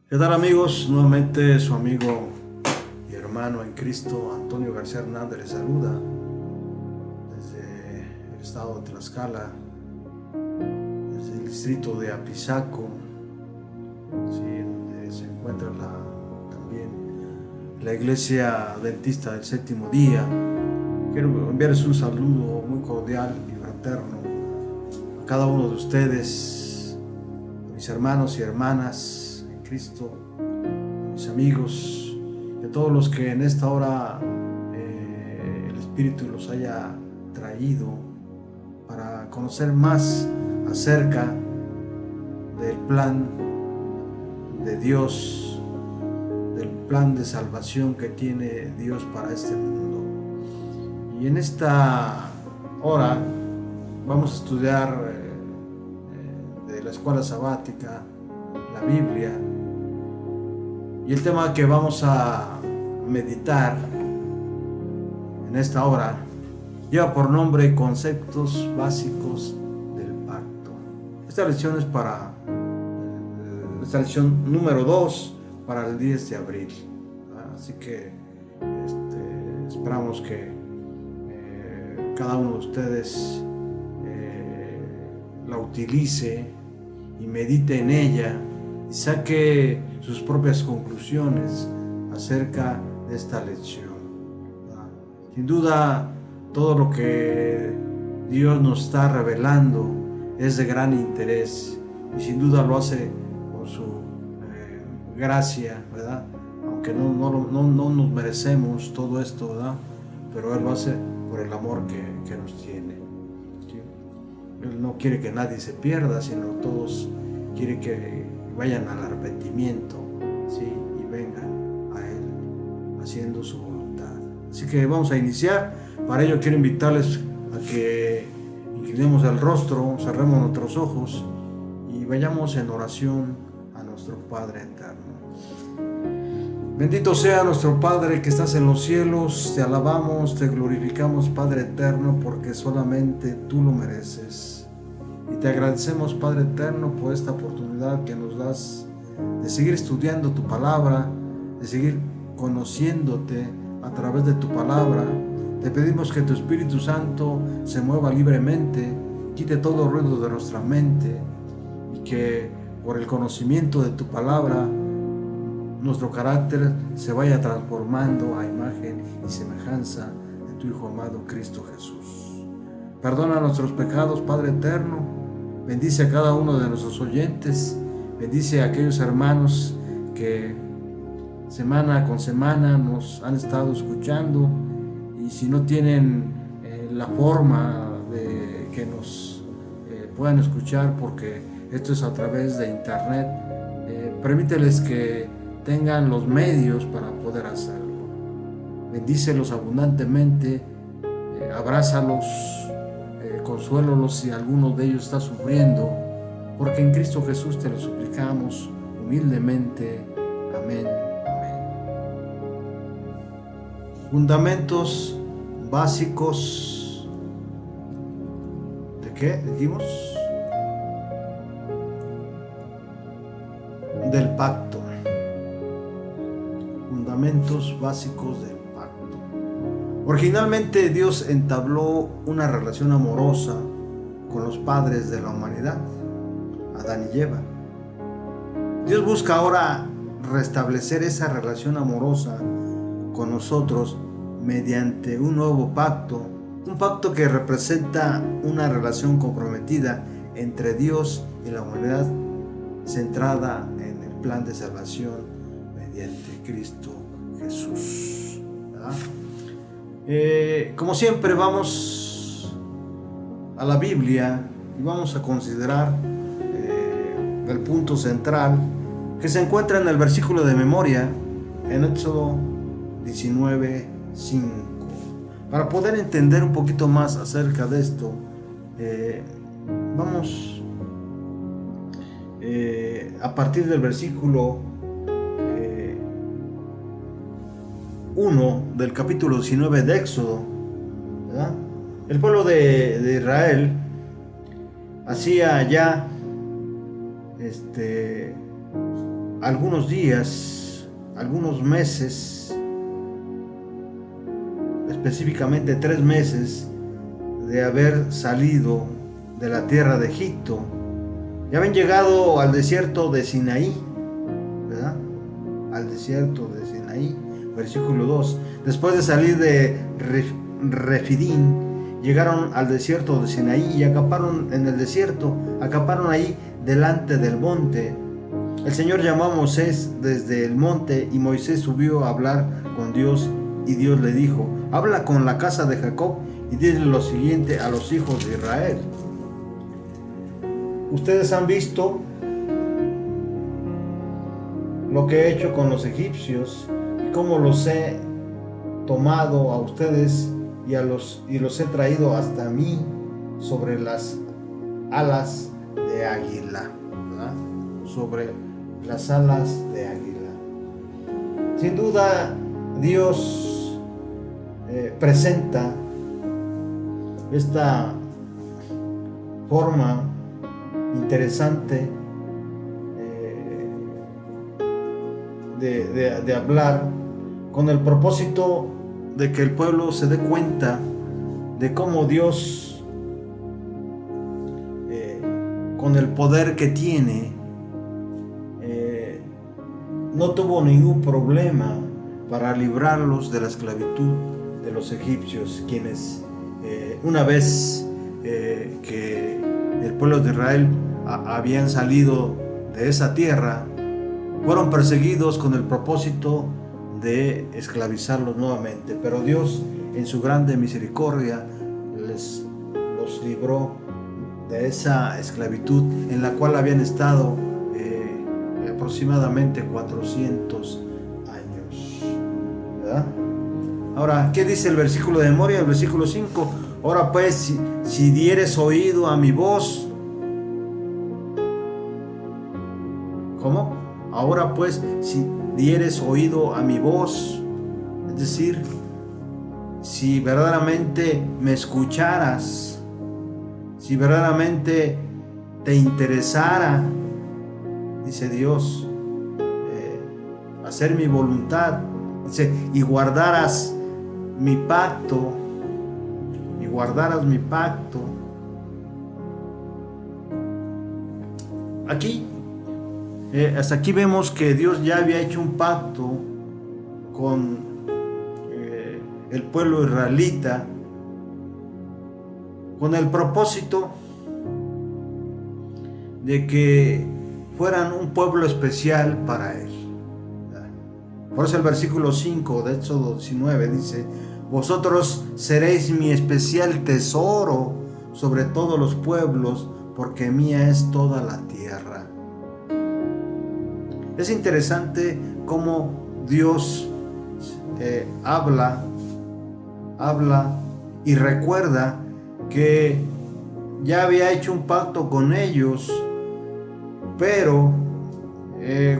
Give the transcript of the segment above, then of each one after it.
¿Qué tal, amigos? Nuevamente su amigo y hermano en Cristo, Antonio García Hernández, les saluda desde el estado de Tlaxcala, desde el distrito de Apizaco, ¿sí? Donde se encuentra también la iglesia adventista del séptimo día. Quiero enviarles un saludo muy cordial y fraterno a cada uno de ustedes, a mis hermanos y hermanas en Cristo, mis amigos, y a todos los que en esta hora el Espíritu los haya traído para conocer más acerca del plan de Dios, del plan de salvación que tiene Dios para este mundo. Y en esta hora vamos a estudiar de la escuela sabática, la Biblia, y el tema que vamos a meditar en esta hora lleva por nombre Conceptos Básicos del Pacto. Esta lección es para esta lección número 2 para el 10 de abril. Así que esperamos que cada uno de ustedes la utilice y medite en ella y saque sus propias conclusiones acerca de esta lección. Sin duda, todo lo que Dios nos está revelando es de gran interés y sin duda lo hace por su gracia, ¿verdad? Aunque no nos merecemos todo esto, ¿verdad? Pero Él lo hace por el amor que nos tiene. ¿Sí? Él no quiere que nadie se pierda, sino todos quiere que vayan al arrepentimiento, ¿sí? Y vengan a Él haciendo su voluntad. Así que vamos a iniciar. Para ello quiero invitarles a que inclinemos el rostro, cerremos nuestros ojos y vayamos en oración a nuestro Padre eterno. Bendito sea nuestro Padre que estás en los cielos, te alabamos, te glorificamos, Padre eterno, porque solamente tú lo mereces. Y te agradecemos, Padre eterno, por esta oportunidad que nos das de seguir estudiando tu palabra, de seguir conociéndote a través de tu palabra. Te pedimos que tu Espíritu Santo se mueva libremente, quite todo ruido de nuestra mente y que por el conocimiento de tu palabra nuestro carácter se vaya transformando a imagen y semejanza de tu Hijo amado Cristo Jesús. Perdona nuestros pecados, Padre eterno. Bendice a cada uno de nuestros oyentes. Bendice a aquellos hermanos que semana con semana nos han estado escuchando. Y si no tienen la forma de que nos puedan escuchar, porque esto es a través de internet, permíteles que tengan los medios para poder hacerlo. Bendícelos abundantemente, abrázalos, consuélolos si alguno de ellos está sufriendo, porque en Cristo Jesús te lo suplicamos humildemente. Amén. Amén. Fundamentos básicos ¿de qué? Dijimos del pacto. Fundamentos básicos del pacto. Originalmente Dios entabló una relación amorosa con los padres de la humanidad, Adán y Eva. Dios busca ahora restablecer esa relación amorosa con nosotros mediante un nuevo pacto, un pacto que representa una relación comprometida entre Dios y la humanidad, centrada en el plan de salvación mediante Cristo Jesús. Como siempre, vamos a la Biblia y vamos a considerar el punto central que se encuentra en el versículo de memoria en Éxodo 19:5. Para poder entender un poquito más acerca de esto, vamos a partir del versículo 1 del capítulo 19 de Éxodo, ¿verdad? El pueblo de Israel hacía ya algunos días, algunos meses, específicamente 3 meses de haber salido de la tierra de Egipto. Ya habían llegado al desierto de Sinaí, ¿verdad? Al desierto de Sinaí, versículo 2. Después de salir de Refidim, llegaron al desierto de Sinaí y acamparon en el desierto, acamparon ahí delante del monte. El Señor llamó a Moisés desde el monte y Moisés subió a hablar con Dios y Dios le dijo: habla con la casa de Jacob y dile lo siguiente a los hijos de Israel. Ustedes han visto lo que he hecho con los egipcios y cómo los he tomado a ustedes y los he traído hasta mí sobre las alas de águila, ¿verdad? Sobre las alas de águila. Sin duda, Dios presenta esta forma interesante de hablar con el propósito de que el pueblo se dé cuenta de cómo Dios, con el poder que tiene, no tuvo ningún problema para librarlos de la esclavitud de los egipcios, quienes una vez que el pueblo de Israel habían salido de esa tierra, fueron perseguidos con el propósito de esclavizarlos nuevamente, pero Dios en su grande misericordia los libró de esa esclavitud en la cual habían estado aproximadamente 400 años, ¿verdad? Ahora, ¿qué dice el versículo de memoria? El versículo 5: ahora pues, si dieres oído a mi voz. ¿Cómo? Ahora pues, si dieres oído a mi voz, es decir, si verdaderamente me escucharas, si verdaderamente te interesara, dice Dios, hacer mi voluntad, dice, y guardaras mi pacto, Aquí, hasta aquí vemos que Dios ya había hecho un pacto con el pueblo israelita, con el propósito de que fueran un pueblo especial para Él. Por eso el versículo 5 de Éxodo 19 dice: vosotros seréis mi especial tesoro sobre todos los pueblos, porque mía es toda la tierra. Es interesante cómo Dios habla y recuerda que ya había hecho un pacto con ellos, pero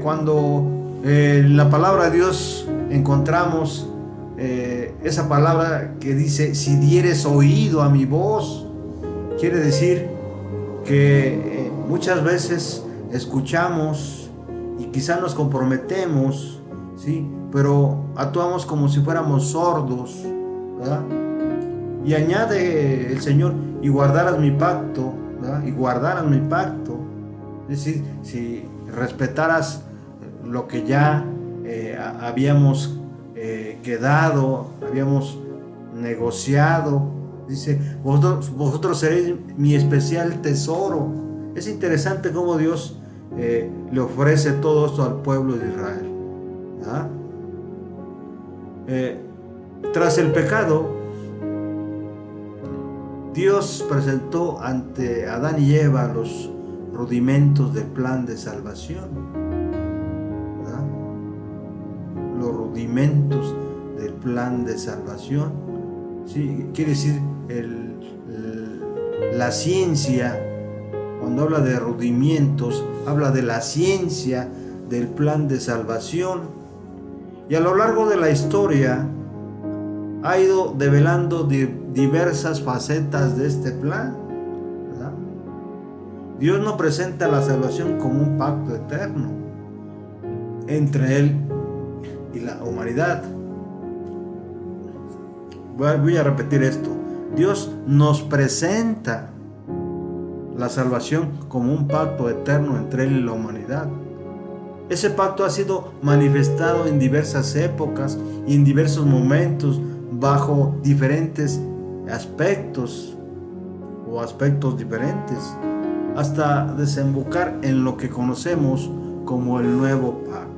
cuando en la palabra de Dios encontramos esa palabra que dice: si dieres oído a mi voz, quiere decir que muchas veces escuchamos y quizá nos comprometemos, ¿sí? Pero actuamos como si fuéramos sordos, ¿verdad? Y añade el Señor: y guardaras mi pacto, ¿verdad? Y guardaras mi pacto. Es decir, si respetaras lo que ya habíamos quedado, habíamos negociado. Dice: vosotros seréis mi especial tesoro. Es interesante cómo Dios le ofrece todo esto al pueblo de Israel, ¿ah? Tras el pecado, Dios presentó ante Adán y Eva los rudimentos del plan de salvación, ¿verdad? Los rudimentos del plan de salvación, ¿sí? Quiere decir la ciencia. Cuando habla de rudimentos, habla de la ciencia del plan de salvación. Y a lo largo de la historia ha ido develando diversas facetas de este plan, ¿verdad? Dios no presenta la salvación como un pacto eterno. entre Él y la humanidad. Voy a repetir esto. Dios nos presenta la salvación como un pacto eterno entre Él y la humanidad. Ese pacto ha sido manifestado en diversas épocas y en diversos momentos bajo diferentes aspectos o aspectos diferentes, hasta desembocar en lo que conocemos como el nuevo pacto.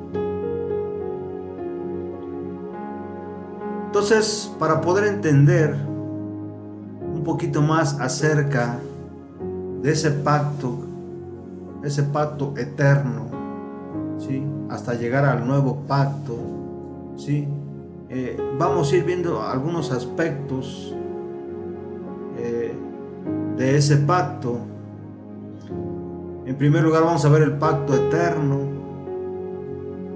Entonces, para poder entender un poquito más acerca de ese pacto eterno, ¿sí?, hasta llegar al nuevo pacto, ¿sí?, vamos a ir viendo algunos aspectos de ese pacto. En primer lugar vamos a ver el pacto eterno,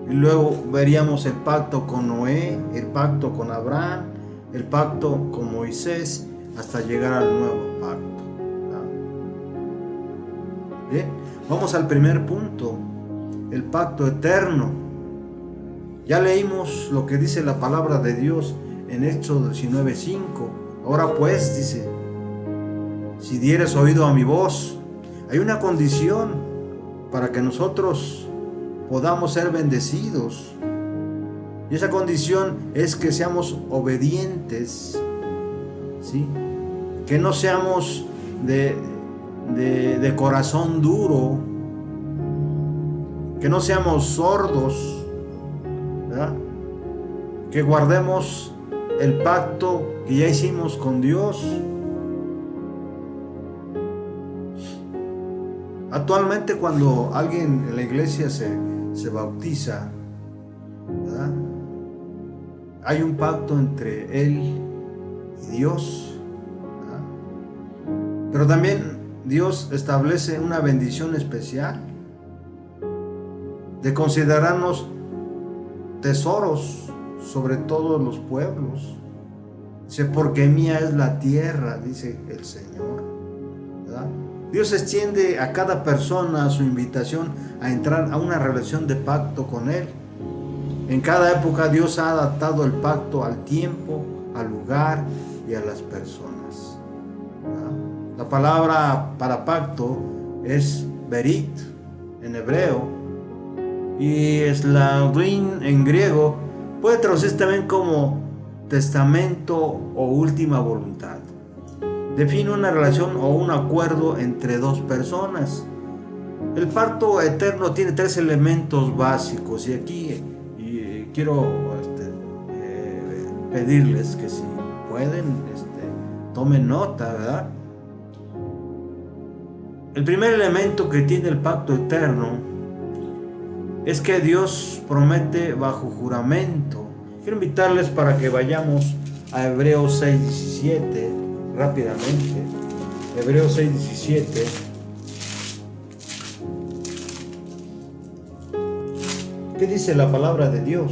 y luego veríamos el pacto con Noé, el pacto con Abraham, el pacto con Moisés, hasta llegar al nuevo pacto. Bien, vamos al primer punto, el pacto eterno. Ya leímos lo que dice la palabra de Dios en Éxodo 19:5. Ahora pues, dice, si dieres oído a mi voz. Hay una condición para que nosotros podamos ser bendecidos, y esa condición es que seamos obedientes, ¿sí?, que no seamos de corazón duro, que no seamos sordos, ¿verdad?, que guardemos el pacto que ya hicimos con Dios. Actualmente, cuando alguien en la iglesia se bautiza, ¿verdad?, hay un pacto entre él y Dios, ¿verdad? Pero también Dios establece una bendición especial de considerarnos tesoros sobre todos los pueblos. Dice, porque mía es la tierra, dice el Señor, ¿verdad? Dios extiende a cada persona su invitación a entrar a una relación de pacto con Él. En cada época Dios ha adaptado el pacto al tiempo, al lugar y a las personas, ¿verdad? La palabra para pacto es berit en hebreo, y eslavin en griego. Puede traducirse también como testamento o última voluntad. Define una relación o un acuerdo entre dos personas. El pacto eterno tiene tres elementos básicos, y aquí quiero pedirles que si pueden tomen nota, ¿verdad? El primer elemento que tiene el pacto eterno es que Dios promete bajo juramento. Quiero invitarles para que vayamos a Hebreos 6:17 rápidamente. Hebreos 6:17. ¿Qué dice la palabra de Dios?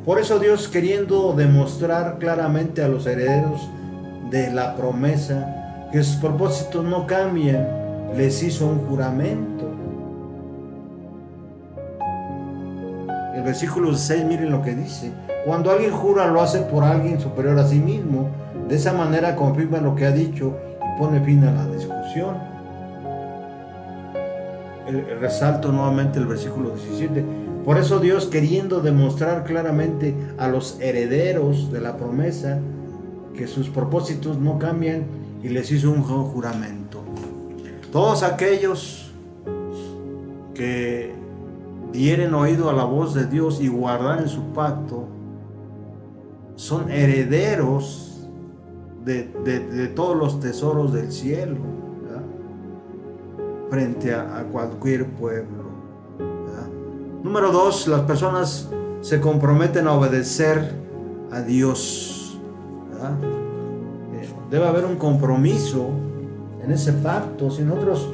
Por eso Dios, queriendo demostrar claramente a los herederos de la promesa que sus propósitos no cambian, les hizo un juramento. El versículo 6, miren lo que dice. Cuando alguien jura, lo hace por alguien superior a sí mismo. De esa manera confirma lo que ha dicho y pone fin a la discusión. Resalto nuevamente el versículo 17. Por eso Dios, queriendo demostrar claramente a los herederos de la promesa que sus propósitos no cambian, y les hizo un juramento. Todos aquellos que dieren oído a la voz de Dios y guardaren su pacto son herederos de todos los tesoros del cielo, ¿verdad?, frente a cualquier pueblo, ¿verdad? Número 2, las personas se comprometen a obedecer a Dios, ¿verdad? Debe haber un compromiso en ese pacto. Si nosotros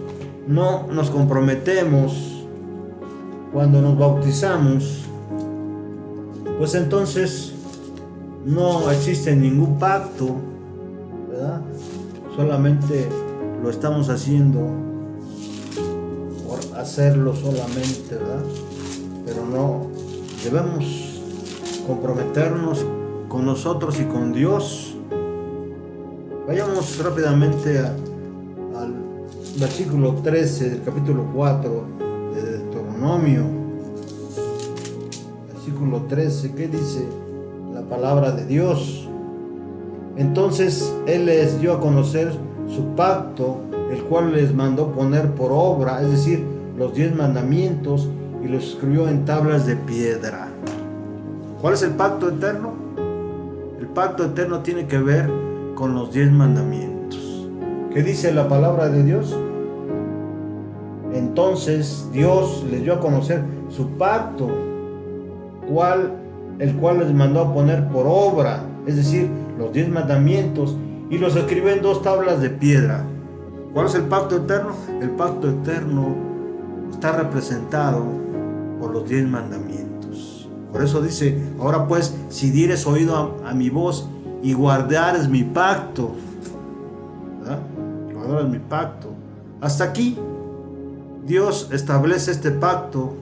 no nos comprometemos cuando nos bautizamos, pues entonces no existe ningún pacto, ¿verdad? Solamente lo estamos haciendo hacerlo solamente, ¿verdad? Pero no, debemos comprometernos con nosotros y con Dios. Vayamos rápidamente al versículo 13 del capítulo 4 de Deuteronomio. Versículo 13, ¿qué dice la palabra de Dios? Entonces Él les dio a conocer su pacto, el cual les mandó poner por obra, es decir, los 10 mandamientos, y los escribió en tablas de piedra. ¿Cuál es el pacto eterno? El pacto eterno tiene que ver con los 10 mandamientos. ¿Qué dice la palabra de Dios? Entonces Dios les dio a conocer su pacto, el cual les mandó a poner por obra, es decir, los 10 mandamientos, y los escribió en 2 tablas de piedra. ¿Cuál es el pacto eterno? El pacto eterno está representado por los 10 mandamientos. Por eso dice, ahora pues, si dieres oído a mi voz y guardares mi pacto, ¿verdad? Guardares mi pacto. Hasta aquí Dios establece este pacto,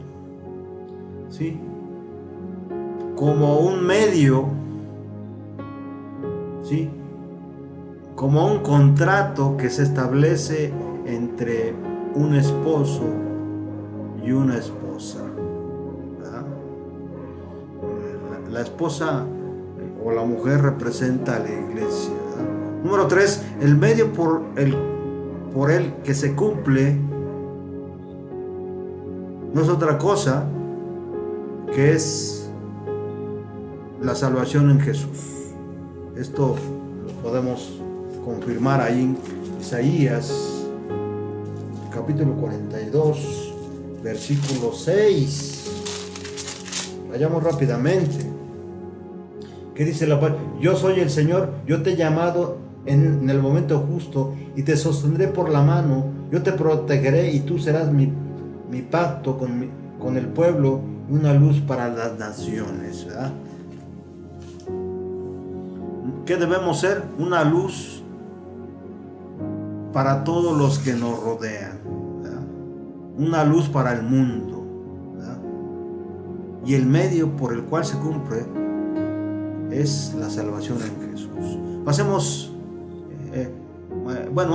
¿sí?, como un medio, ¿sí?, como un contrato que se establece entre un esposo y una esposa, ¿verdad? La esposa o la mujer representa a la iglesia, ¿verdad? Número 3, el medio por el que se cumple no es otra cosa que es la salvación en Jesús. Esto lo podemos confirmar ahí en Isaías capítulo 42 versículo 6. Vayamos rápidamente. ¿Qué dice la palabra? Yo soy el Señor, yo te he llamado en el momento justo y te sostendré por la mano, yo te protegeré y tú serás mi pacto con el pueblo, una luz para las naciones, ¿verdad? ¿Qué debemos ser? Una luz para todos los que nos rodean, ¿verdad? Una luz para el mundo, ¿verdad? Y el medio por el cual se cumple es la salvación en Jesús. Pasemos,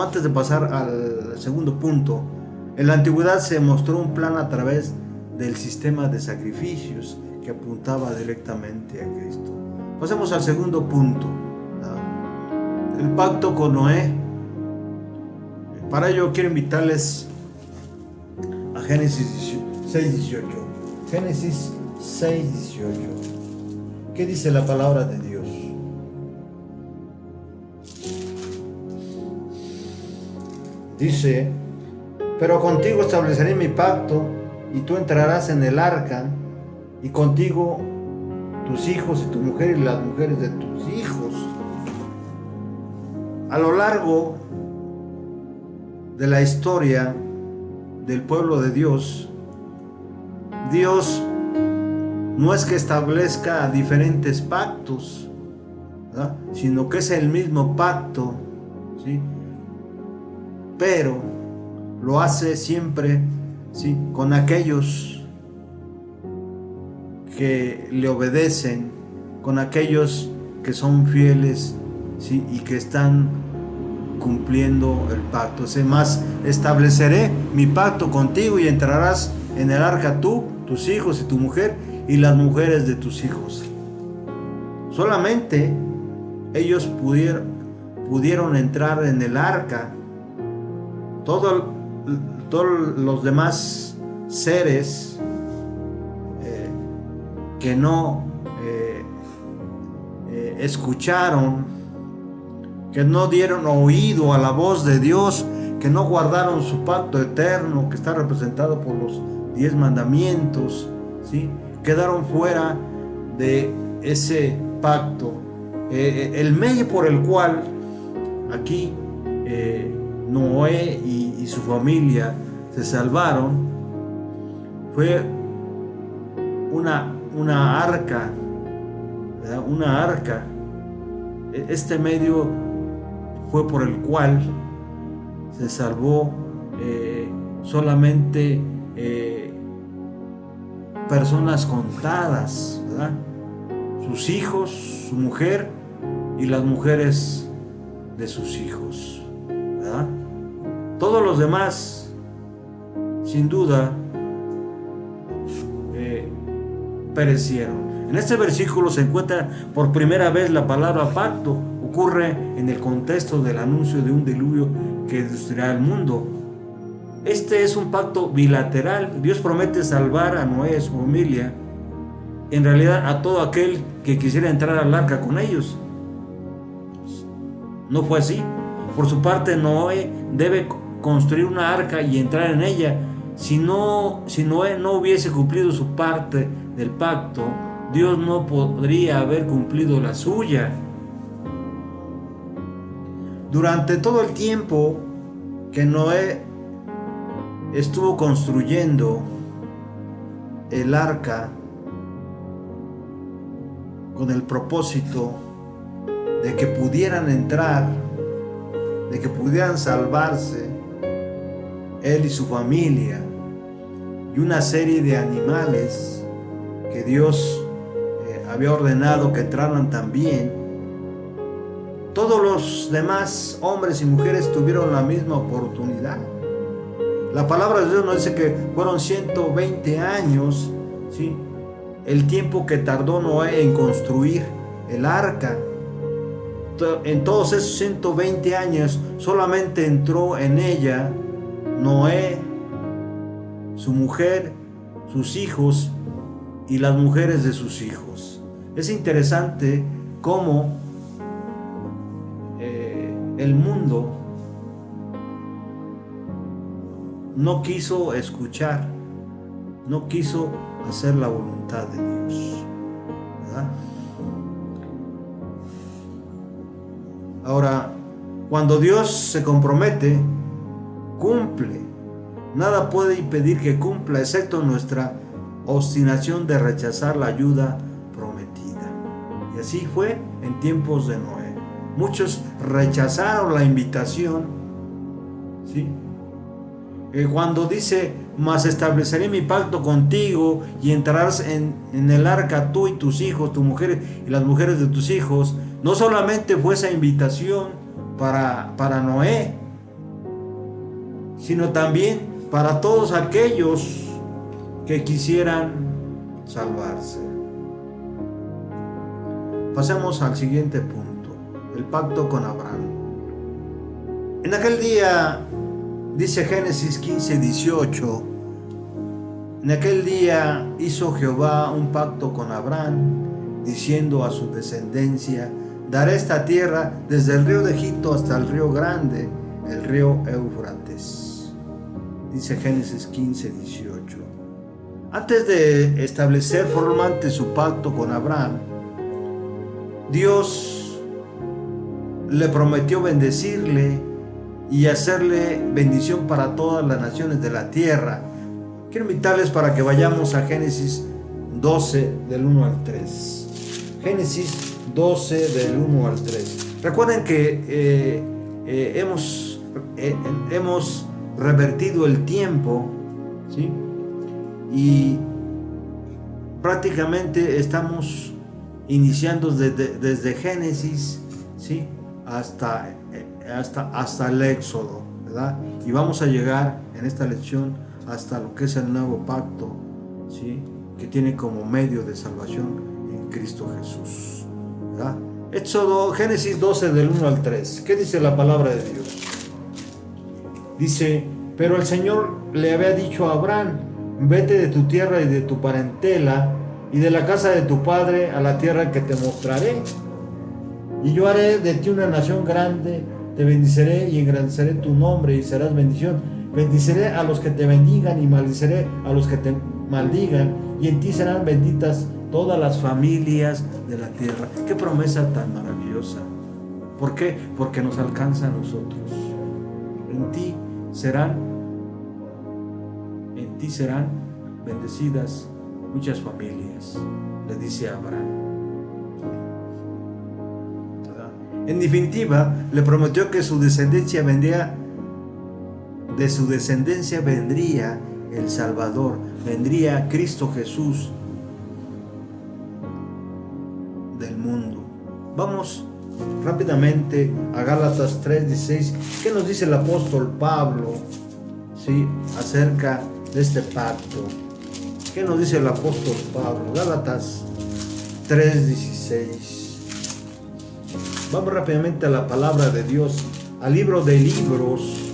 antes de pasar al segundo punto, en la antigüedad se mostró un plan a través del sistema de sacrificios que apuntaba directamente a Cristo. Pasemos al segundo punto, ¿verdad? El pacto con Noé. Para ello quiero invitarles a Génesis 6:18. Génesis 6:18. ¿Qué dice la palabra de Dios? Dice, pero contigo estableceré mi pacto, y tú entrarás en el arca, y contigo tus hijos y tu mujer y las mujeres de tus hijos. A lo largo de la historia del pueblo de Dios, Dios no es que establezca diferentes pactos, ¿verdad?, sino que es el mismo pacto, ¿sí?, pero lo hace siempre, ¿sí?, con aquellos que le obedecen, con aquellos que son fieles, ¿sí?, y que están cumpliendo el pacto. Más, estableceré mi pacto contigo y entrarás en el arca tú, tus hijos y tu mujer y las mujeres de tus hijos. Solamente ellos pudieron entrar en el arca. Todos los demás seres que no escucharon, que no dieron oído a la voz de Dios, que no guardaron su pacto eterno, que está representado por los 10 mandamientos, ¿sí?, quedaron fuera de ese pacto. El medio por el cual aquí Noé y su familia se salvaron fue una arca, ¿verdad?, una arca. Este medio fue por el cual se salvó solamente personas contadas, ¿verdad? Sus hijos, su mujer y las mujeres de sus hijos, ¿verdad? Todos los demás, sin duda, perecieron. En este versículo se encuentra por primera vez la palabra pacto. Ocurre en el contexto del anuncio de un diluvio que destruirá el mundo. Este es un pacto bilateral. Dios promete salvar a Noé y a su familia, en realidad a todo aquel que quisiera entrar al arca con ellos. No fue así. Por su parte, Noé debe construir una arca y entrar en ella. Si Noé no hubiese cumplido su parte del pacto, Dios no podría haber cumplido la suya. Durante todo el tiempo que Noé estuvo construyendo el arca con el propósito de que pudieran entrar, de que pudieran salvarse él y su familia y una serie de animales que Dios había ordenado que entraran también. Todos los demás hombres y mujeres tuvieron la misma oportunidad. La palabra de Dios nos dice que fueron 120 años, ¿sí?, el tiempo que tardó Noé en construir el arca. En todos esos 120 años solamente entró en ella Noé, su mujer, sus hijos y las mujeres de sus hijos. Es interesante cómo el mundo no quiso escuchar, no quiso hacer la voluntad de Dios, ¿verdad? Ahora, cuando Dios se compromete, cumple. Nada puede impedir que cumpla, excepto nuestra obstinación de rechazar la ayuda prometida. Y así fue en tiempos de Noé. Muchos rechazaron la invitación, ¿sí? Cuando dice, mas estableceré mi pacto contigo y entrarás en el arca tú y tus hijos, tu mujer y las mujeres de tus hijos, no solamente fue esa invitación para Noé, sino también para todos aquellos que quisieran salvarse. Pasemos al siguiente punto, el pacto con Abraham. En aquel día, dice Génesis 15:18, en aquel día hizo Jehová un pacto con Abraham, diciendo a su descendencia, daré esta tierra desde el río de Egipto hasta el río grande, el río Éufrates. Dice Génesis 15:18. Antes de establecer formalmente su pacto con Abraham, Dios le prometió bendecirle y hacerle bendición para todas las naciones de la tierra. Quiero invitarles para que vayamos a Génesis 12 del 1 al 3. Génesis 12 del 1 al 3. Recuerden que hemos revertido el tiempo, ¿sí? Y prácticamente estamos iniciando desde Génesis, ¿sí?, hasta el Éxodo, ¿verdad? Y vamos a llegar en esta lección hasta lo que es el nuevo pacto, ¿sí?, que tiene como medio de salvación en Cristo Jesús, ¿verdad? Génesis 12 del 1 al 3. ¿Qué dice la palabra de Dios? Dice, pero el Señor le había dicho a Abraham, vete de tu tierra y de tu parentela y de la casa de tu padre a la tierra que te mostraré. Y yo haré de ti una nación grande, te bendeciré y engrandeceré tu nombre y serás bendición. Bendiciré a los que te bendigan y maldiciré a los que te maldigan, y en ti serán benditas todas las familias de la tierra. Qué promesa tan maravillosa. ¿Por qué? Porque nos alcanza a nosotros. En ti serán bendecidas muchas familias, le dice a Abraham. En definitiva, le prometió que de su descendencia vendría el Salvador, vendría Cristo Jesús del mundo. Vamos rápidamente a Gálatas 3:16. ¿Qué nos dice el apóstol Pablo, sí, acerca de este pacto? ¿Qué nos dice el apóstol Pablo? Gálatas 3:16. Vamos rápidamente a la palabra de Dios, al libro de libros,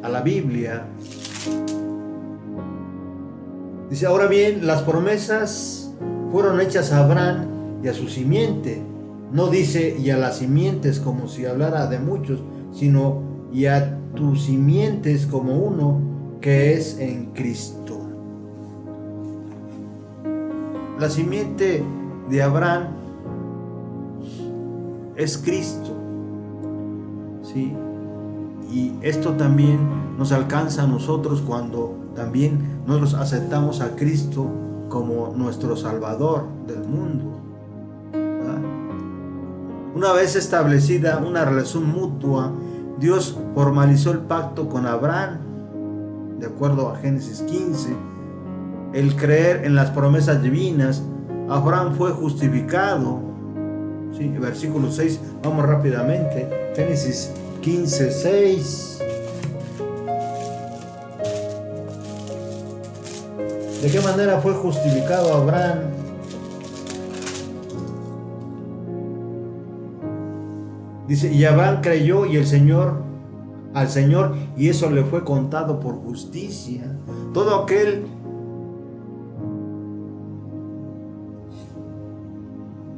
a la Biblia. Dice: ahora bien, las promesas fueron hechas a Abraham y a su simiente. No dice y a las simientes como si hablara de muchos, sino y a tus simientes como uno que es en Cristo. La simiente de Abraham es Cristo, ¿sí? Y esto también nos alcanza a nosotros cuando también nosotros aceptamos a Cristo como nuestro Salvador del mundo. ¿Verdad? Una vez establecida una relación mutua, Dios formalizó el pacto con Abraham, de acuerdo a Génesis 15. El creer en las promesas divinas, Abraham fue justificado. Sí, versículo 6, vamos rápidamente. Génesis 15:6. ¿De qué manera fue justificado Abraham? Dice: y Abraham creyó y al Señor, y eso le fue contado por justicia. Todo aquel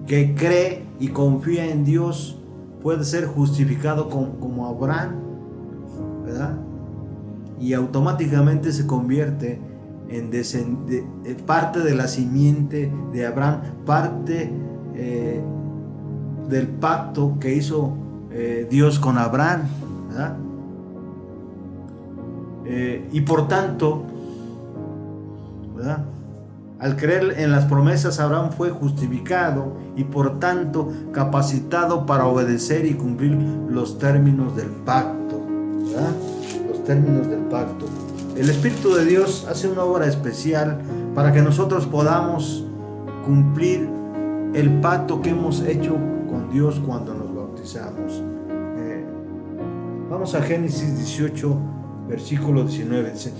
que cree y confía en Dios puede ser justificado como Abraham, ¿verdad? Y automáticamente se convierte en parte de la simiente de Abraham, parte del pacto que hizo Dios con Abraham, ¿verdad? Y por tanto, ¿verdad?, al creer en las promesas, Abraham fue justificado y por tanto capacitado para obedecer y cumplir los términos del pacto, ¿verdad? Los términos del pacto. El Espíritu de Dios hace una obra especial para que nosotros podamos cumplir el pacto que hemos hecho con Dios cuando nos bautizamos. Vamos a Génesis 18, versículo 19. Dice: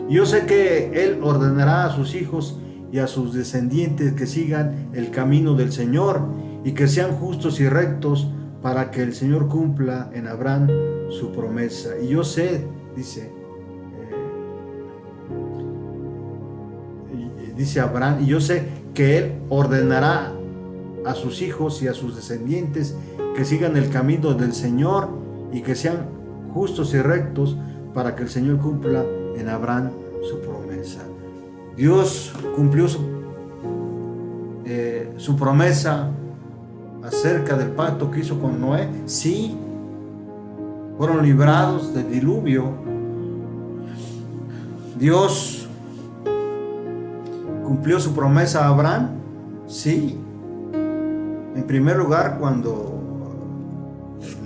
yo sé que Él ordenará a sus hijos y a sus descendientes que sigan el camino del Señor y que sean justos y rectos, para que el Señor cumpla en Abraham su promesa. Y yo sé, dice Abraham, y yo sé que Él ordenará a sus hijos y a sus descendientes que sigan el camino del Señor y que sean justos y rectos, para que el Señor cumpla en Abraham su promesa. Dios cumplió su promesa acerca del pacto que hizo con Noé. Sí, fueron librados del diluvio. Dios cumplió su promesa a Abraham. Sí, en primer lugar cuando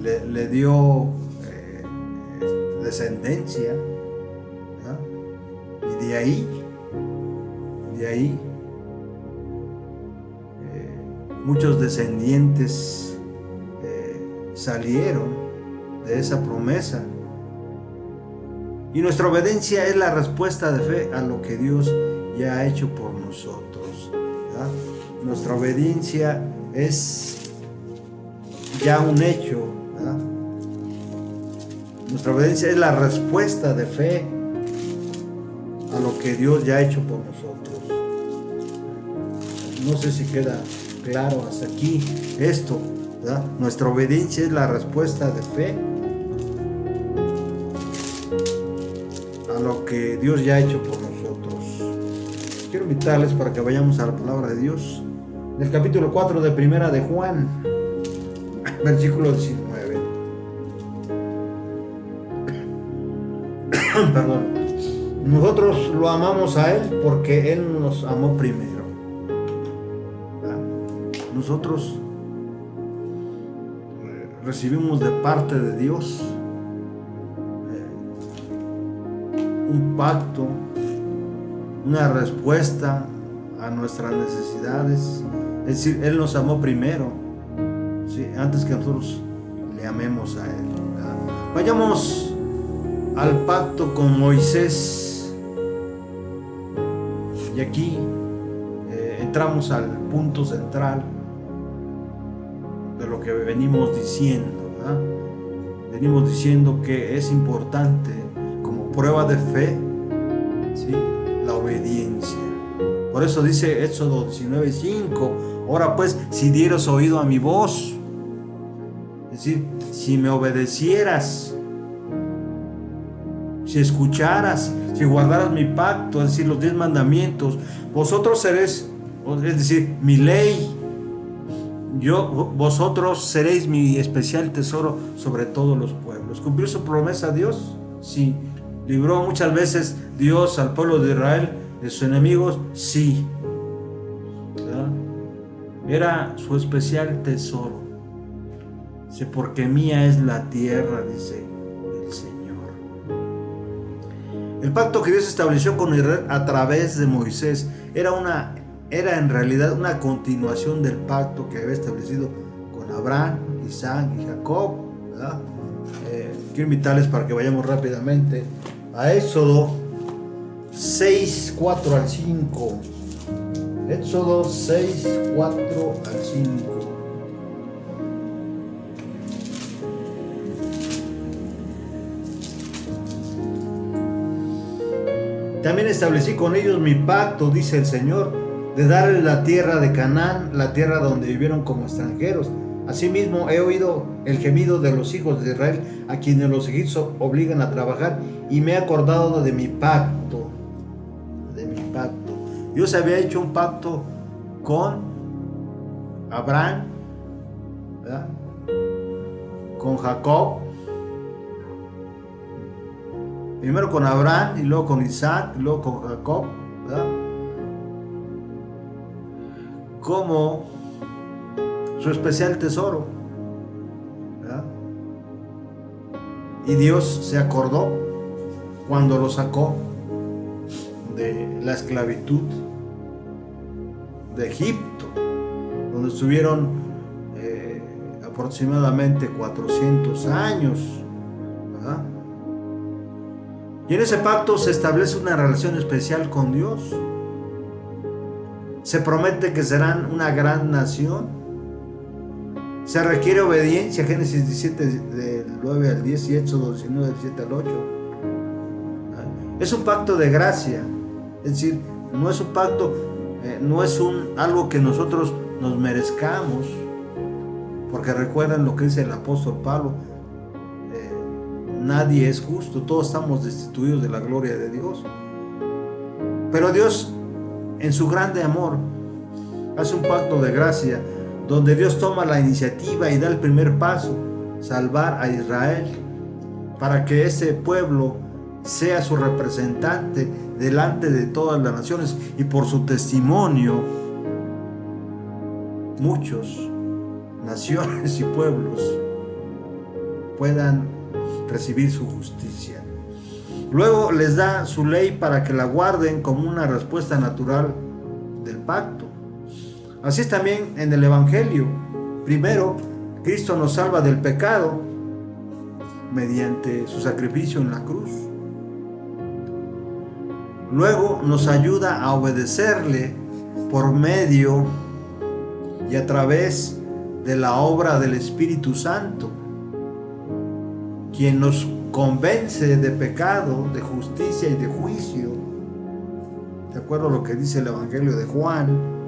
le dio descendencia, ¿verdad? Y de ahí muchos descendientes salieron de esa promesa. Y nuestra obediencia es la respuesta de fe a lo que Dios ya ha hecho por nosotros, ¿verdad? Nuestra obediencia es ya un hecho, ¿verdad? Nuestra obediencia es la respuesta de fe a lo que Dios ya ha hecho por nosotros. No sé si queda claro hasta aquí esto, ¿verdad? Nuestra obediencia es la respuesta de fe a lo que Dios ya ha hecho por nosotros. Quiero invitarles para que vayamos a la palabra de Dios, del capítulo 4 de Primera de Juan, versículo 19. Perdón. Nosotros lo amamos a Él porque Él nos amó primero. Nosotros recibimos de parte de Dios un pacto, una respuesta a nuestras necesidades. Es decir, Él nos amó primero, ¿sí?, antes que nosotros le amemos a Él, ¿verdad? Vayamos al pacto con Moisés. Y aquí entramos al punto central de lo que venimos diciendo, ¿verdad? Venimos diciendo que es importante, como prueba de fe, ¿sí?, la obediencia. Por eso dice Éxodo 19:5: ahora pues, si dieras oído a mi voz, es decir, si me obedecieras, si escucharas, si guardaras mi pacto, es decir, los 10 mandamientos, vosotros seréis, es decir, mi ley, vosotros seréis mi especial tesoro sobre todos los pueblos. ¿Cumplió su promesa Dios? Sí. ¿Libró muchas veces Dios al pueblo de Israel de sus enemigos? Sí. ¿verdad? Era su especial tesoro. Dice, porque mía es la tierra, dice el Señor. El pacto que Dios estableció con Israel a través de Moisés era en realidad una continuación del pacto que había establecido con Abraham, Isaac y Jacob, ¿verdad? Quiero invitarles para que vayamos rápidamente a Éxodo 6, 4 al 5. Éxodo 6, 4 al 5. También establecí con ellos mi pacto, dice el Señor, de darles la tierra de Canaán, la tierra donde vivieron como extranjeros. Asimismo, he oído el gemido de los hijos de Israel, a quienes los egipcios obligan a trabajar, y me he acordado de mi pacto. De mi pacto. Dios había hecho un pacto con Abraham, ¿verdad?, con Jacob. Primero con Abraham, y luego con Isaac, y luego con Jacob, ¿verdad?, como su especial tesoro, ¿verdad? Y Dios se acordó cuando lo sacó de la esclavitud de Egipto, donde estuvieron aproximadamente 400 años, ¿verdad? Y en ese pacto se establece una relación especial con Dios. Se promete que serán una gran nación. Se requiere obediencia, Génesis 17 del 9 al 10 y Éxodo 19 del 7 al 8. Es un pacto de gracia, es decir, no es un pacto, no es algo que nosotros nos merezcamos, porque recuerden lo que dice el apóstol Pablo: nadie es justo, todos estamos destituidos de la gloria de Dios. Pero Dios, en su grande amor, hace un pacto de gracia, donde Dios toma la iniciativa y da el primer paso, salvar a Israel, para que ese pueblo sea su representante delante de todas las naciones, y por su testimonio muchos naciones y pueblos puedan recibir su justicia. Luego les da su ley para que la guarden como una respuesta natural del pacto. Así es también en el Evangelio. Primero, Cristo nos salva del pecado mediante su sacrificio en la cruz. Luego nos ayuda a obedecerle por medio y a través de la obra del Espíritu Santo, quien nos convence de pecado, de justicia y de juicio, de acuerdo a lo que dice el Evangelio de Juan.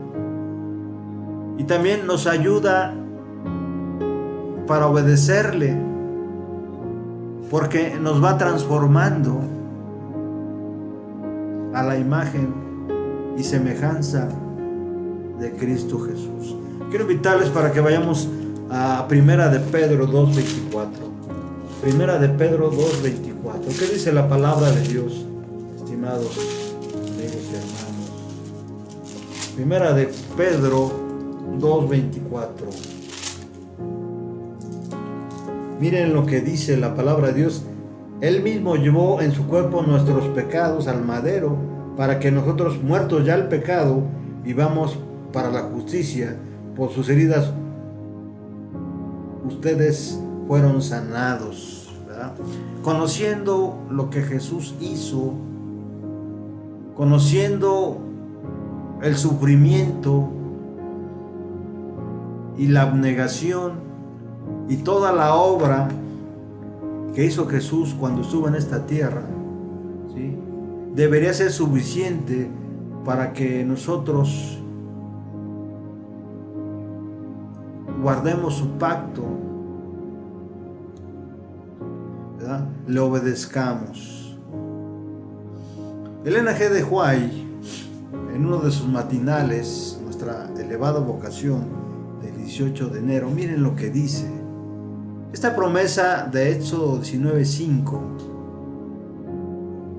Y también nos ayuda para obedecerle, porque nos va transformando a la imagen y semejanza de Cristo Jesús. Quiero invitarles para que vayamos a Primera de Pedro 2:24. Primera de Pedro 2:24. ¿Qué dice la palabra de Dios, estimados amigos y hermanos? Primera de Pedro 2:24. Miren lo que dice la palabra de Dios Él mismo llevó en su cuerpo nuestros pecados al madero, para que nosotros, muertos ya al pecado, vivamos para la justicia. Por sus heridas ustedes fueron sanados, ¿verdad? Conociendo lo que Jesús hizo, conociendo el sufrimiento y la abnegación y toda la obra que hizo Jesús cuando estuvo en esta tierra, ¿sí?, debería ser suficiente para que nosotros guardemos su pacto, ¿verdad?, le obedezcamos. Elena G. de White, en uno de sus matinales, Nuestra elevada vocación, del 18 de enero, miren lo que dice. Esta promesa de Éxodo 19:5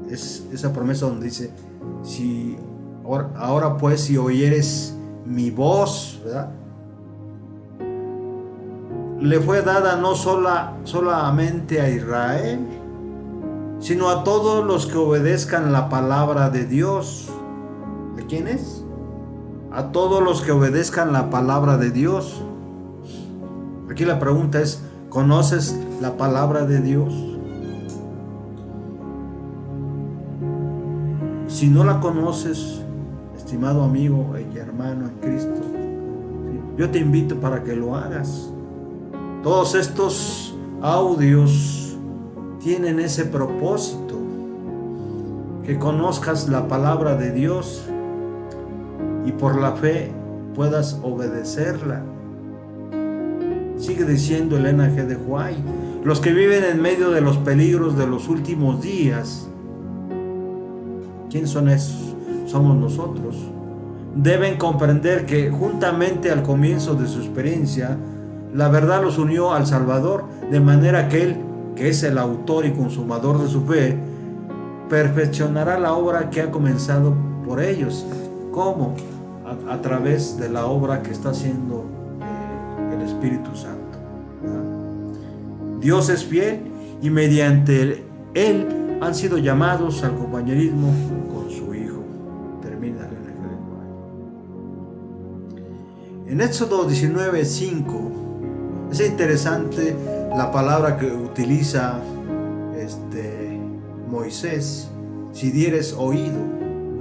es esa promesa donde dice: ahora pues, si oyeres mi voz, ¿verdad?, le fue dada no solamente a Israel, sino a todos los que obedezcan la palabra de Dios. ¿De quiénes? A todos los que obedezcan la palabra de Dios. Aquí la pregunta es: ¿conoces la palabra de Dios? Si no la conoces, estimado amigo y hermano en Cristo, ¿sí?, yo te invito para que lo hagas. Todos estos audios tienen ese propósito, que conozcas la palabra de Dios y por la fe puedas obedecerla. Sigue diciendo Elena G. de White: los que viven en medio de los peligros de los últimos días, ¿quién son esos? Somos nosotros. Deben comprender que juntamente al comienzo de su experiencia, la verdad los unió al Salvador, de manera que Él, que es el autor y consumador de su fe, perfeccionará la obra que ha comenzado por ellos. ¿Cómo? A través de la obra que está haciendo el Espíritu Santo, ¿verdad? Dios es fiel y mediante Él han sido llamados al compañerismo con su Hijo. Termina el Evangelio. En Éxodo 19:5 es interesante la palabra que utiliza Moisés: si dieres oído,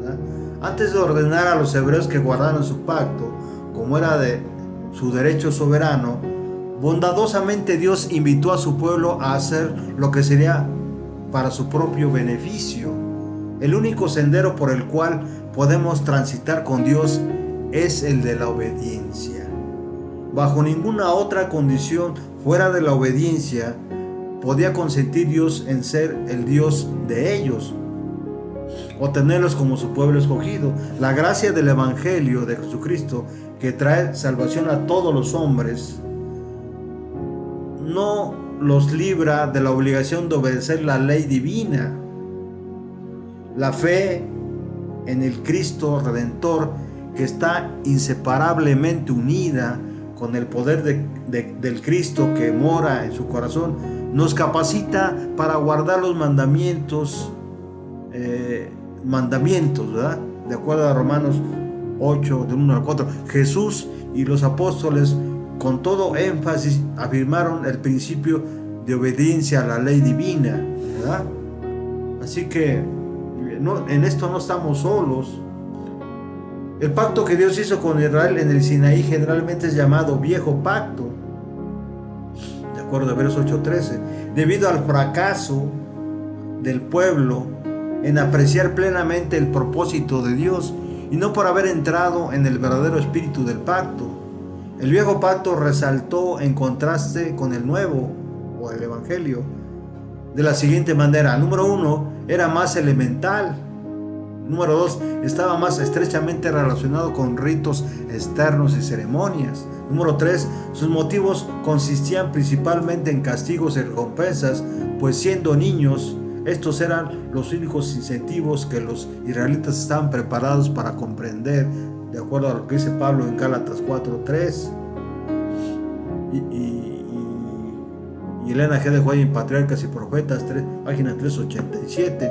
¿verdad? Antes de ordenar a los hebreos que guardaran su pacto, como era de su derecho soberano, bondadosamente Dios invitó a su pueblo a hacer lo que sería para su propio beneficio. El único sendero por el cual podemos transitar con Dios es el de la obediencia. Bajo ninguna otra condición fuera de la obediencia podía consentir Dios en ser el Dios de ellos o tenerlos como su pueblo escogido. La gracia del Evangelio de Jesucristo, que trae salvación a todos los hombres, no los libra de la obligación de obedecer la ley divina. La fe en el Cristo Redentor, que está inseparablemente unida con el poder del Cristo que mora en su corazón, nos capacita para guardar los mandamientos, ¿verdad? De acuerdo a Romanos 8, del 1 al 4. Jesús y los apóstoles con todo énfasis afirmaron el principio de obediencia a la ley divina, ¿verdad? Así que en esto no estamos solos. El pacto que Dios hizo con Israel en el Sinaí generalmente es llamado Viejo Pacto, de acuerdo a Hebreos 8:13, debido al fracaso del pueblo en apreciar plenamente el propósito de Dios y no por haber entrado en el verdadero espíritu del pacto. El Viejo Pacto resaltó en contraste con el Nuevo, o el Evangelio, de la siguiente manera: número 1, era más elemental. Número 2, estaba más estrechamente relacionado con ritos externos y ceremonias. Número 3, sus motivos consistían principalmente en castigos y recompensas, pues siendo niños, estos eran los únicos incentivos que los israelitas estaban preparados para comprender, de acuerdo a lo que dice Pablo en Gálatas 4:3. y Elena G. de White en Patriarcas y Profetas, página 387.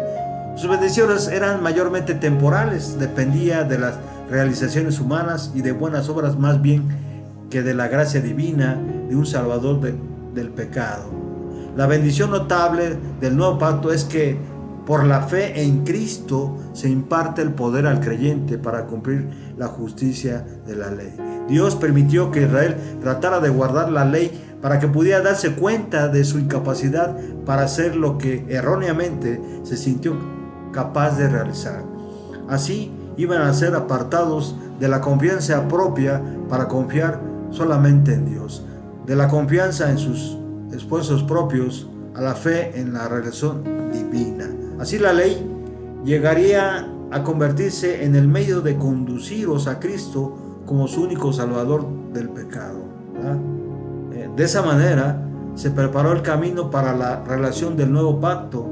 Sus bendiciones eran mayormente temporales, dependía de las realizaciones humanas y de buenas obras más bien que de la gracia divina de un Salvador del pecado. La bendición notable del nuevo pacto es que por la fe en Cristo se imparte el poder al creyente para cumplir la justicia de la ley. Dios permitió que Israel tratara de guardar la ley para que pudiera darse cuenta de su incapacidad para hacer lo que erróneamente se sintió capaz de realizar. Así iban a ser apartados de la confianza propia para confiar solamente en Dios, de la confianza en sus esfuerzos propios a la fe en la relación divina. Así la ley llegaría a convertirse en el medio de conduciros a Cristo como su único salvador del pecado, ¿verdad? De esa manera se preparó el camino para la relación del nuevo pacto,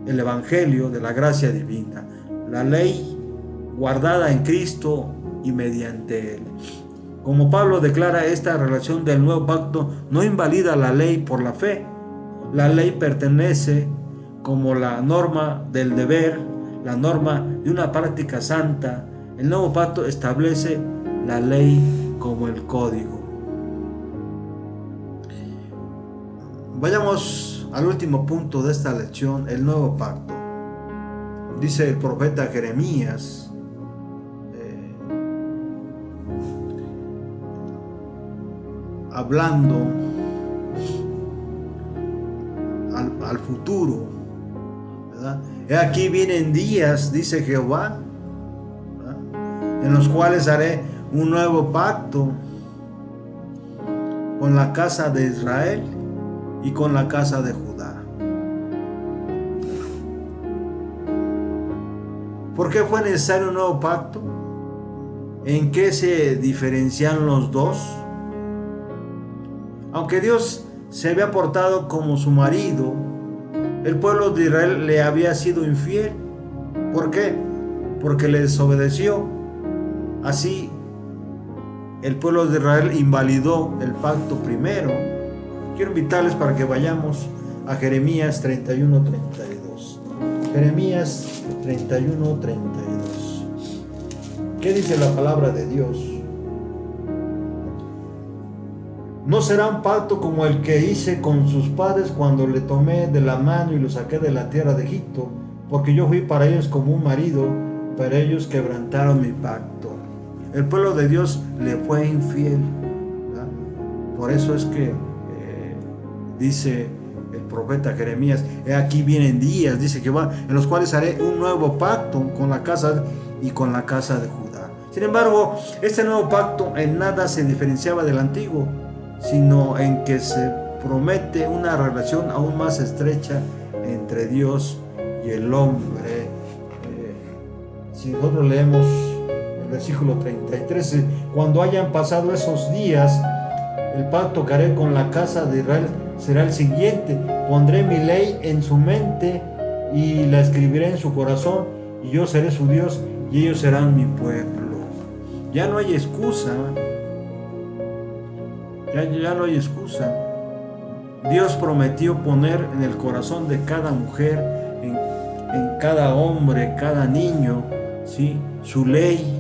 el evangelio de la gracia divina, la ley guardada en Cristo y mediante él. Como Pablo declara, esta relación del nuevo pacto no invalida la ley por la fe. La ley pertenece como la norma del deber, la norma de una práctica santa. El nuevo pacto establece la ley como el código. Vayamos al último punto de esta lección, el nuevo pacto. Dice el profeta Jeremías, hablando al futuro, ¿verdad? He aquí vienen días, dice Jehová, ¿verdad?, en los cuales haré un nuevo pacto con la casa de Israel y con la casa de Judá. ¿Por qué fue necesario un nuevo pacto? ¿En qué se diferencian los dos? Aunque Dios se había portado como su marido, el pueblo de Israel le había sido infiel. ¿Por qué? Porque le desobedeció. Así, el pueblo de Israel invalidó el pacto primero. Quiero invitarles para que vayamos a Jeremías 31:32. Jeremías 31:32. ¿Qué dice la palabra de Dios? No será un pacto como el que hice con sus padres cuando le tomé de la mano y los saqué de la tierra de Egipto, porque yo fui para ellos como un marido, pero ellos quebrantaron mi pacto. El pueblo de Dios le fue infiel, ¿verdad? Por eso es que dice el profeta Jeremías, he aquí vienen días, dice Jehová, en los cuales haré un nuevo pacto con la casa y con la casa de Judá. Sin embargo, este nuevo pacto en nada se diferenciaba del antiguo, sino en que se promete una relación aún más estrecha entre Dios y el hombre. Si nosotros leemos el versículo 33, cuando hayan pasado esos días, el pacto que haré con la casa de Israel será el siguiente: pondré mi ley en su mente y la escribiré en su corazón, y yo seré su Dios y ellos serán mi pueblo. Ya no hay excusa. Ya no hay excusa. Dios prometió poner en el corazón de cada mujer, en cada hombre, cada niño, ¿sí?, su ley,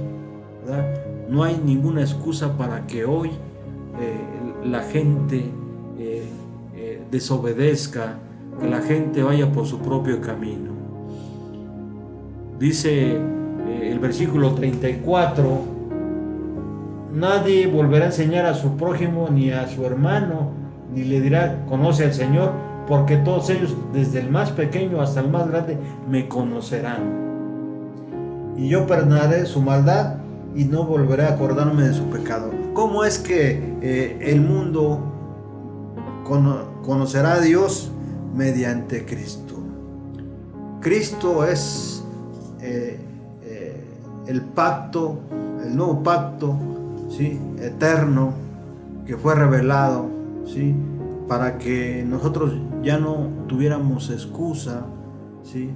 ¿verdad? No hay ninguna excusa para que hoy la gente desobedezca, que la gente vaya por su propio camino. Dice el versículo 34: nadie volverá a enseñar a su prójimo ni a su hermano, ni le dirá, conoce al Señor, porque todos ellos, desde el más pequeño hasta el más grande, me conocerán. Y yo perdonaré su maldad y no volveré a acordarme de su pecado. ¿Cómo es que el mundo conocerá a Dios? Mediante Cristo. Cristo es el pacto, el nuevo pacto, ¿sí?, eterno, que fue revelado, ¿sí?, para que nosotros ya no tuviéramos excusa, ¿sí?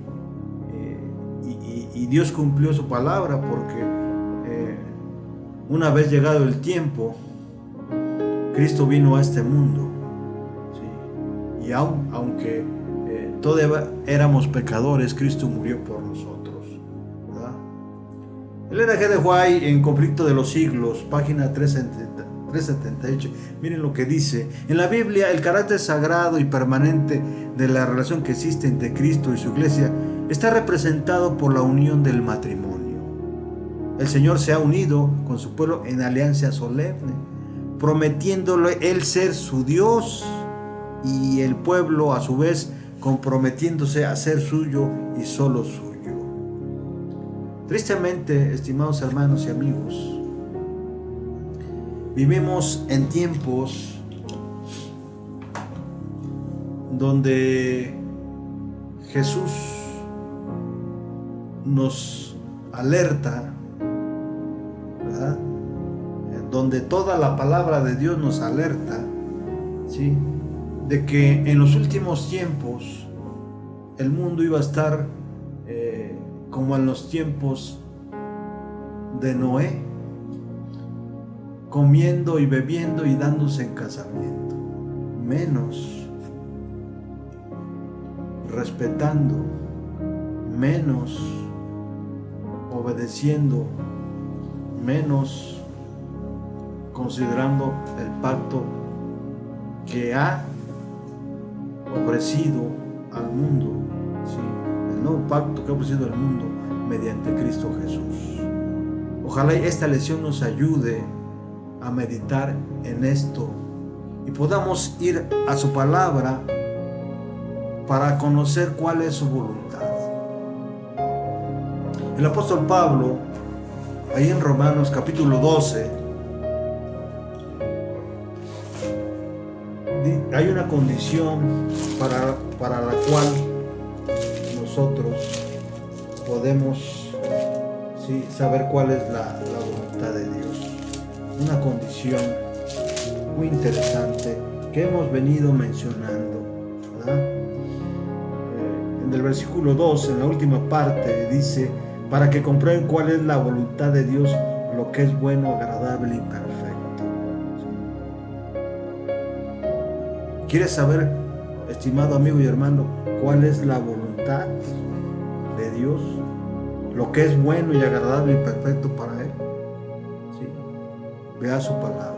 Y Dios cumplió su palabra, porque una vez llegado el tiempo, Cristo vino a este mundo, ¿sí?, y Y aunque todavía éramos pecadores, Cristo murió por nosotros, ¿verdad? Elena G. de White, en Conflicto de los Siglos, página 378, miren lo que dice: en la Biblia el carácter sagrado y permanente de la relación que existe entre Cristo y su iglesia está representado por la unión del matrimonio. El Señor se ha unido con su pueblo en alianza solemne, prometiéndole Él ser su Dios, y el pueblo a su vez comprometiéndose a ser suyo y solo suyo. Tristemente, estimados hermanos y amigos, vivimos en tiempos donde Jesús nos alerta, ¿verdad? Donde toda la palabra de Dios nos alerta, ¿sí?, de que en los últimos tiempos el mundo iba a estar como en los tiempos de Noé, comiendo y bebiendo y dándose en casamiento, menos respetando, menos obedeciendo, menos considerando el pacto que ha ofrecido al mundo, ¿sí?, el nuevo pacto que ha ofrecido al mundo mediante Cristo Jesús. Ojalá esta lección nos ayude a meditar en esto y podamos ir a su palabra para conocer cuál es su voluntad. El apóstol Pablo, ahí en Romanos capítulo 12, hay una condición para la cual nosotros podemos, ¿sí?, saber cuál es la voluntad de Dios. Una condición muy interesante que hemos venido mencionando, ¿verdad? En el versículo 2, en la última parte, dice: para que comprueben cuál es la voluntad de Dios, lo que es bueno, agradable y perfecto. ¿Quieres saber, estimado amigo y hermano, cuál es la voluntad de Dios? Lo que es bueno y agradable y perfecto para Él. ¿Sí? Vea su palabra.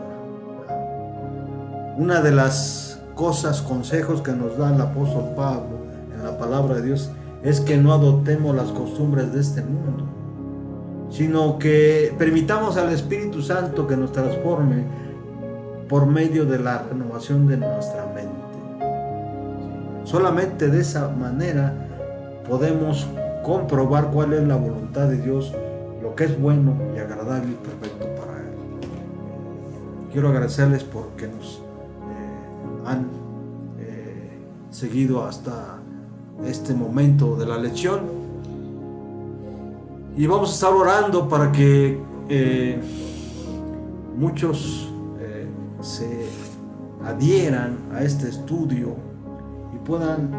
Una de las cosas, consejos que nos da el apóstol Pablo en la palabra de Dios es que no adoptemos las costumbres de este mundo, sino que permitamos al Espíritu Santo que nos transforme por medio de la renovación de nuestra mente. Solamente de esa manera podemos comprobar cuál es la voluntad de Dios, lo que es bueno y agradable y perfecto para Él. Quiero agradecerles porque nos han seguido hasta este momento de la lección, y vamos a estar orando para que muchos se adhieran a este estudio y puedan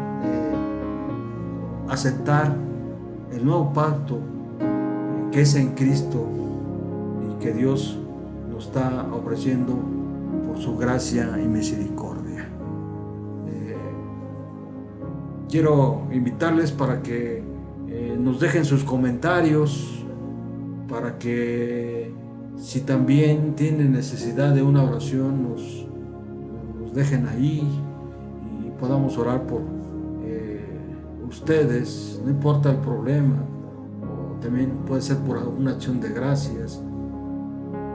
aceptar el nuevo pacto que es en Cristo y que Dios nos está ofreciendo por su gracia y misericordia. Quiero invitarles para que nos dejen sus comentarios, para que si también tienen necesidad de una oración nos dejen ahí y podamos orar por ustedes, no importa el problema, o también puede ser por una acción de gracias.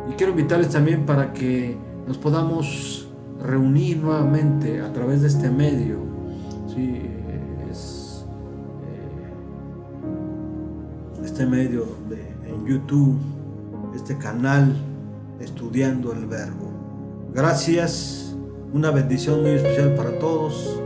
Y quiero invitarles también para que nos podamos reunir nuevamente a través de este medio, ¿sí? Este medio en YouTube, este canal Estudiando el Verbo. Gracias, una bendición muy especial para todos.